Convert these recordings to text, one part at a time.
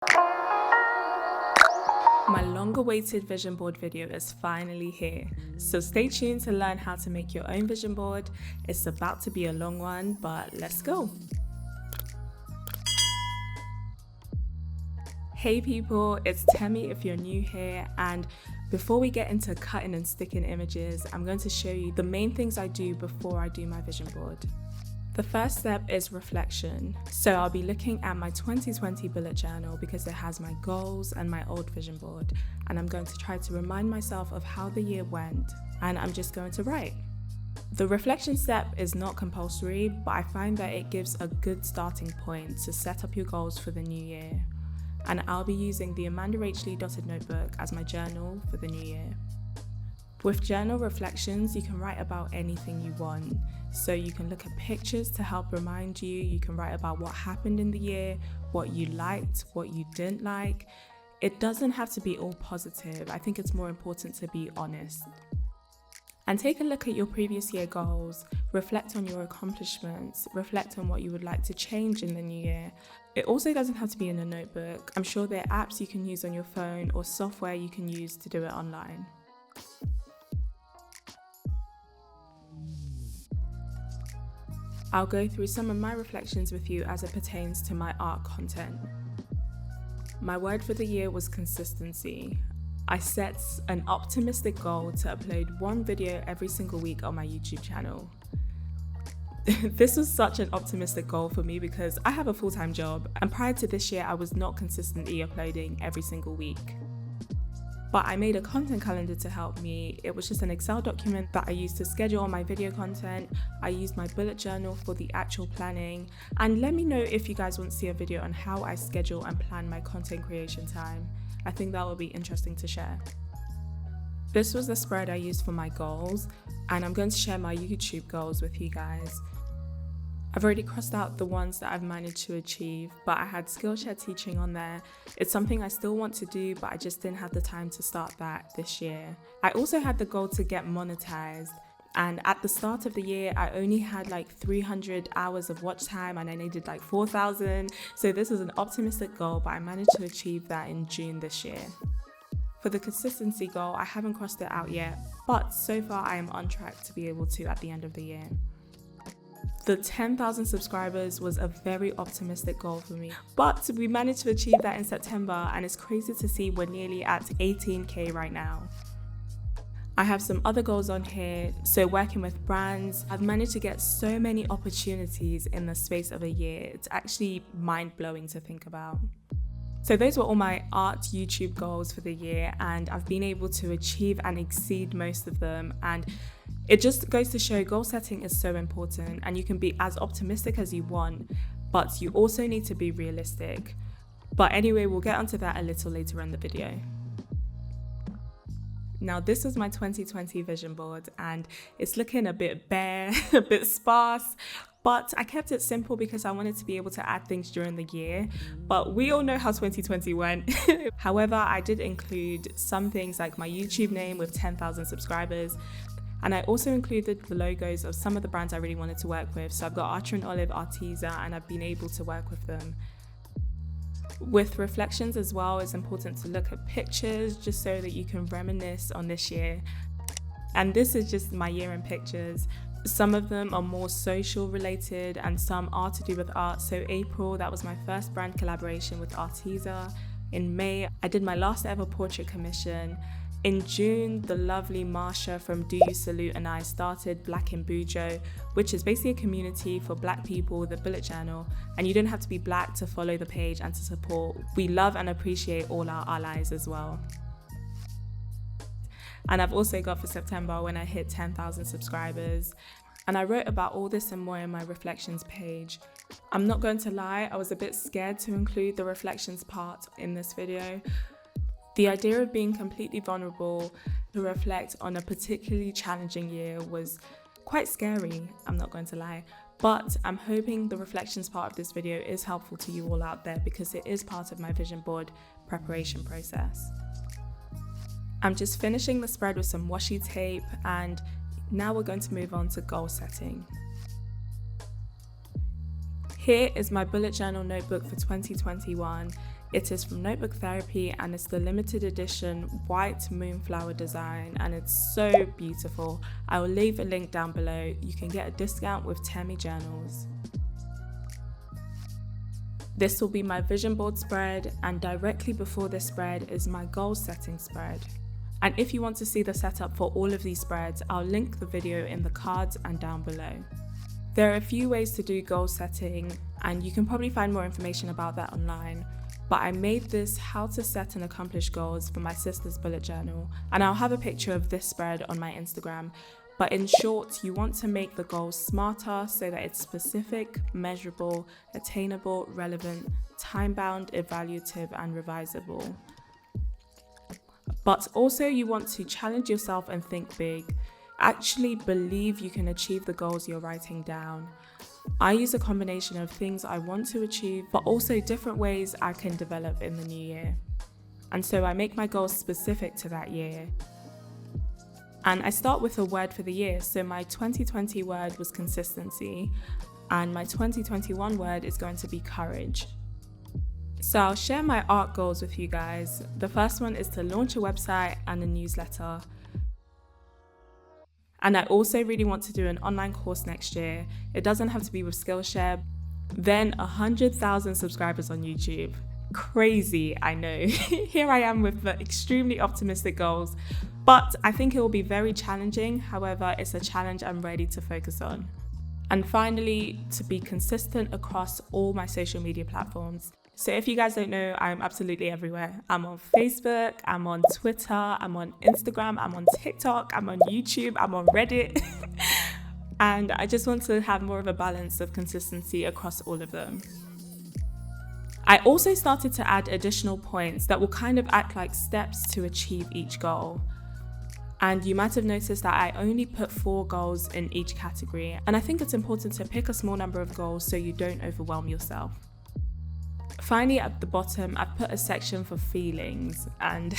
My long-awaited vision board video is finally here, so stay tuned to learn how to make your own vision board. It's about to be a long one, but let's go. Hey people, it's Temi if you're new here, and before we get into cutting and sticking images, I'm going to show you the main things I do before I do my vision board. The first step is reflection. So I'll be looking at my 2020 bullet journal because it has my goals and my old vision board, and I'm going to try to remind myself of how the year went, and I'm just going to write. The reflection step is not compulsory, but I find that it gives a good starting point to set up your goals for the new year. And I'll be using the Amanda H. Lee dotted notebook as my journal for the new year. With journal reflections, you can write about anything you want. So you can look at pictures to help remind you, you can write about what happened in the year, what you liked, what you didn't like. It doesn't have to be all positive. I think it's more important to be honest. And take a look at your previous year goals, reflect on your accomplishments, reflect on what you would like to change in the new year. It also doesn't have to be in a notebook. I'm sure there are apps you can use on your phone or software you can use to do it online. I'll go through some of my reflections with you as it pertains to my art content. My word for the year was consistency. I set an optimistic goal to upload one video every single week on my YouTube channel. This was such an optimistic goal for me because I have a full-time job, and prior to this year I was not consistently uploading every single week. But I made a content calendar to help me. It was just an Excel document that I used to schedule all my video content. I used my bullet journal for the actual planning. And let me know if you guys want to see a video on how I schedule and plan my content creation time. I think that would be interesting to share. This was the spread I used for my goals, and I'm going to share my YouTube goals with you guys. I've already crossed out the ones that I've managed to achieve, but I had Skillshare teaching on there. It's something I still want to do, but I just didn't have the time to start that this year. I also had the goal to get monetized, and at the start of the year, I only had like 300 hours of watch time and I needed like 4,000. So this was an optimistic goal, but I managed to achieve that in June this year. For the consistency goal, I haven't crossed it out yet, but so far I am on track to be able to at the end of the year. The 10,000 subscribers was a very optimistic goal for me, but we managed to achieve that in September, and it's crazy to see we're nearly at 18K right now. I have some other goals on here, so working with brands. I've managed to get so many opportunities in the space of a year. It's actually mind-blowing to think about. So those were all my art YouTube goals for the year, and I've been able to achieve and exceed most of them, and it just goes to show goal setting is so important, and you can be as optimistic as you want, but you also need to be realistic. But anyway, we'll get onto that a little later in the video. Now this is my 2020 vision board, and it's looking a bit bare, a bit sparse, but I kept it simple because I wanted to be able to add things during the year, but we all know how 2020 went. However, I did include some things like my YouTube name with 10,000 subscribers, and I also included the logos of some of the brands I really wanted to work with. So I've got Archer and Olive, Arteza, and I've been able to work with them. With reflections as well, it's important to look at pictures just so that you can reminisce on this year. And this is just my year in pictures. Some of them are more social related and some are to do with art. So April, that was my first brand collaboration with Arteza. In May, I did my last ever portrait commission. In June, the lovely Marsha from Do You Salute and I started Black in Bujo, which is basically a community for Black people with a bullet journal, and you don't have to be Black to follow the page and to support. We love and appreciate all our allies as well. And I've also got for September when I hit 10,000 subscribers. And I wrote about all this and more in my reflections page. I'm not going to lie, I was a bit scared to include the reflections part in this video. The idea of being completely vulnerable to reflect on a particularly challenging year was quite scary, I'm not going to lie. But I'm hoping the reflections part of this video is helpful to you all out there because it is part of my vision board preparation process. I'm just finishing the spread with some washi tape, and now we're going to move on to goal setting. Here is my bullet journal notebook for 2021. It is from Notebook Therapy and it's the limited edition white moonflower design and it's so beautiful. I will leave a link down below. You can get a discount with Temi Journals. This will be my vision board spread, and directly before this spread is my goal setting spread. And if you want to see the setup for all of these spreads, I'll link the video in the cards and down below. There are a few ways to do goal setting, and you can probably find more information about that online. But I made this how to set and accomplish goals for my sister's bullet journal, and I'll have a picture of this spread on my Instagram. But in short, you want to make the goals smarter so that it's specific, measurable, attainable, relevant, time-bound, evaluative, and revisable. But also you want to challenge yourself and think big. Actually believe you can achieve the goals you're writing down. I use a combination of things I want to achieve, but also different ways I can develop in the new year. And so I make my goals specific to that year. And I start with a word for the year. So my 2020 word was consistency, and my 2021 word is going to be courage. So I'll share my art goals with you guys. The first one is to launch a website and a newsletter. And I also really want to do an online course next year. It doesn't have to be with Skillshare. Then 100,000 subscribers on YouTube. Crazy, I know. Here I am with the extremely optimistic goals, but I think it will be very challenging. However, it's a challenge I'm ready to focus on. And finally, to be consistent across all my social media platforms. So if you guys don't know, I'm absolutely everywhere. I'm on Facebook, I'm on Twitter, I'm on Instagram, I'm on TikTok, I'm on YouTube, I'm on Reddit. And I just want to have more of a balance of consistency across all of them. I also started to add additional points that will kind of act like steps to achieve each goal. And you might have noticed that I only put 4 goals in each category. And I think it's important to pick a small number of goals so you don't overwhelm yourself. Finally, at the bottom, I've put a section for feelings, and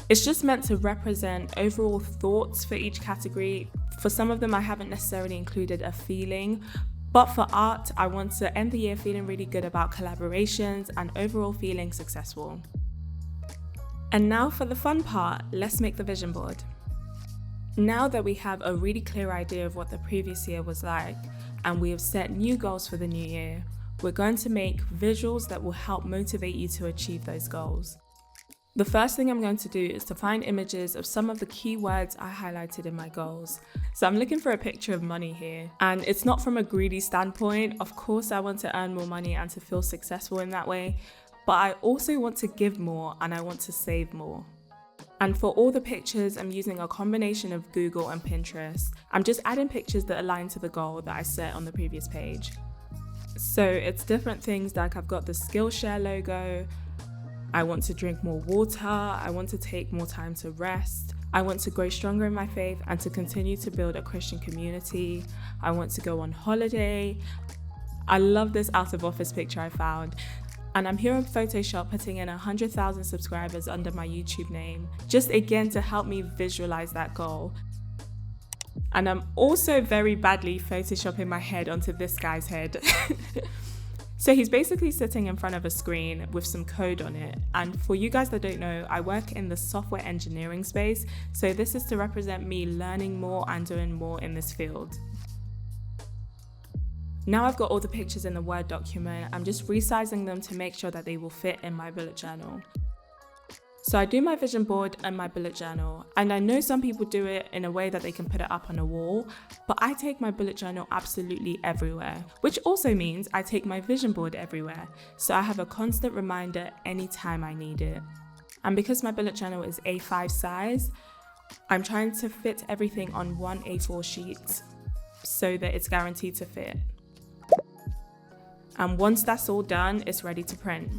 it's just meant to represent overall thoughts for each category. For some of them, I haven't necessarily included a feeling, but for art, I want to end the year feeling really good about collaborations and overall feeling successful. And now for the fun part, let's make the vision board. Now that we have a really clear idea of what the previous year was like, and we have set new goals for the new year, we're going to make visuals that will help motivate you to achieve those goals. The first thing I'm going to do is to find images of some of the key words I highlighted in my goals. So I'm looking for a picture of money here, and it's not from a greedy standpoint. Of course, I want to earn more money and to feel successful in that way, but I also want to give more and I want to save more. And for all the pictures, I'm using a combination of Google and Pinterest. I'm just adding pictures that align to the goal that I set on the previous page. So it's different things like I've got the Skillshare logo, I want to drink more water, I want to take more time to rest, I want to grow stronger in my faith and to continue to build a Christian community, I want to go on holiday. I love this out of office picture I found. And I'm here on Photoshop putting in 100,000 subscribers under my YouTube name, just again to help me visualize that goal. And I'm also very badly photoshopping my head onto this guy's head. So he's basically sitting in front of a screen with some code on it. And for you guys that don't know, I work in the software engineering space. So this is to represent me learning more and doing more in this field. Now I've got all the pictures in the Word document, I'm just resizing them to make sure that they will fit in my bullet journal. So I do my vision board and my bullet journal, and I know some people do it in a way that they can put it up on a wall, but I take my bullet journal absolutely everywhere, which also means I take my vision board everywhere, so I have a constant reminder anytime I need it. And because my bullet journal is A5 size, I'm trying to fit everything on one A4 sheet so that it's guaranteed to fit. And once that's all done, it's ready to print.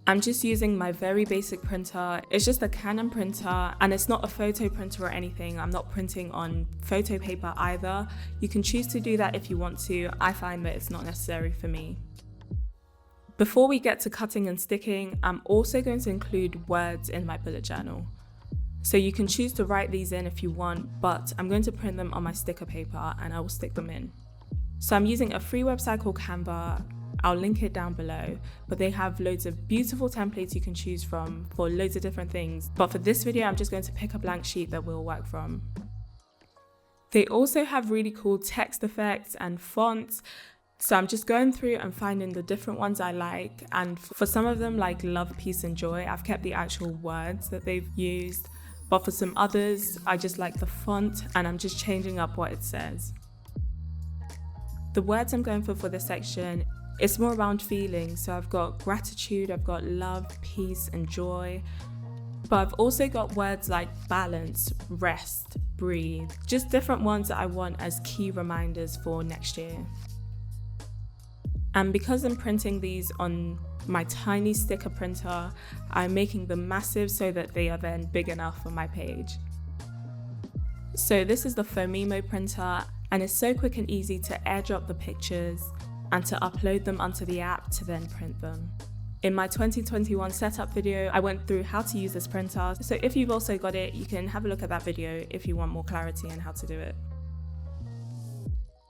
I'm just using my very basic printer. It's just a Canon printer, and it's not a photo printer or anything. I'm not printing on photo paper either. You can choose to do that if you want to. I find that it's not necessary for me. Before we get to cutting and sticking, I'm also going to include words in my bullet journal. So you can choose to write these in if you want, but I'm going to print them on my sticker paper and I will stick them in. So I'm using a free website called Canva. I'll link it down below, but they have loads of beautiful templates you can choose from for loads of different things. But for this video, I'm just going to pick a blank sheet that we'll work from. They also have really cool text effects and fonts. So I'm just going through and finding the different ones I like, and for some of them, like love, peace and joy, I've kept the actual words that they've used, but for some others I just like the font and I'm just changing up what it says. The words I'm going for this section, it's more around feelings, so I've got gratitude, I've got love, peace and joy, but I've also got words like balance, rest, breathe, just different ones that I want as key reminders for next year. And because I'm printing these on my tiny sticker printer, I'm making them massive so that they are then big enough for my page. So this is the Phomemo printer, and it's so quick and easy to airdrop the pictures and to upload them onto the app to then print them. In my 2021 setup video, I went through how to use this printer, so if you've also got it, you can have a look at that video if you want more clarity on how to do it.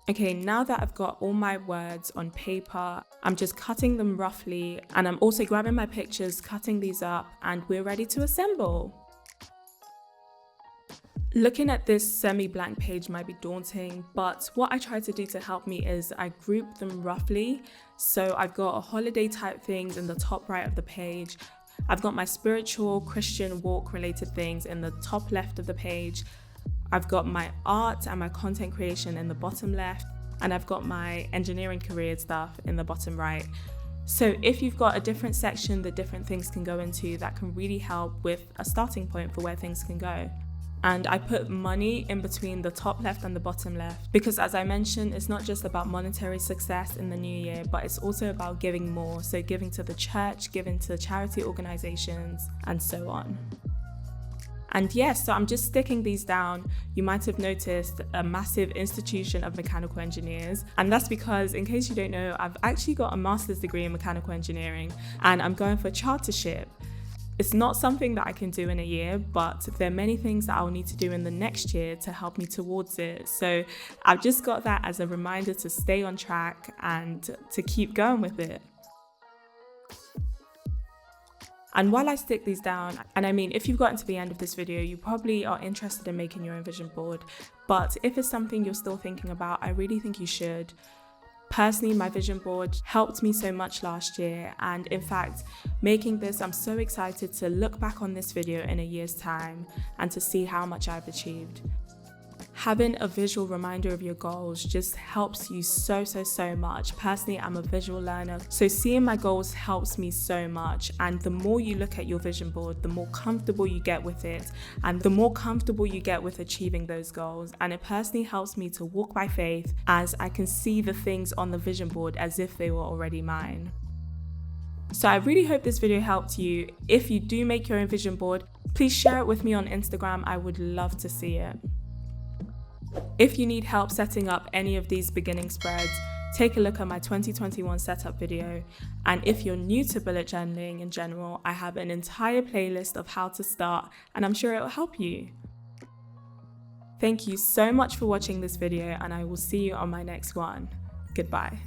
Okay, now that I've got all my words on paper, I'm just cutting them roughly, and I'm also grabbing my pictures, cutting these up, and we're ready to assemble. Looking at this semi-blank page might be daunting, but what I try to do to help me is I group them roughly. So I've got a holiday type things in the top right of the page. I've got my spiritual, Christian, walk related things in the top left of the page. I've got my art and my content creation in the bottom left, and I've got my engineering career stuff in the bottom right. So if you've got a different section that different things can go into, that can really help with a starting point for where things can go. And I put money in between the top left and the bottom left because, as I mentioned, it's not just about monetary success in the new year, but it's also about giving more. So giving to the church, giving to charity organizations, and so on. And yes, so I'm just sticking these down. You might have noticed a massive institution of mechanical engineers. And that's because, in case you don't know, I've actually got a master's degree in mechanical engineering and I'm going for chartership. It's not something that I can do in a year, but there are many things that I'll need to do in the next year to help me towards it. So I've just got that as a reminder to stay on track and to keep going with it. And while I stick these down, and I mean, if you've gotten to the end of this video, you probably are interested in making your own vision board. But if it's something you're still thinking about, I really think you should. Personally, my vision board helped me so much last year. And in fact, making this, I'm so excited to look back on this video in a year's time and to see how much I've achieved. Having a visual reminder of your goals just helps you so much. Personally, I'm a visual learner, so seeing my goals helps me so much. And the more you look at your vision board, the more comfortable you get with it, and the more comfortable you get with achieving those goals. And it personally helps me to walk by faith, as I can see the things on the vision board as if they were already mine. So I really hope this video helped you. If you do make your own vision board, please share it with me on Instagram. I would love to see it. If you need help setting up any of these beginning spreads, take a look at my 2021 setup video. And if you're new to bullet journaling in general, I have an entire playlist of how to start, and I'm sure it will help you. Thank you so much for watching this video, and I will see you on my next one. Goodbye.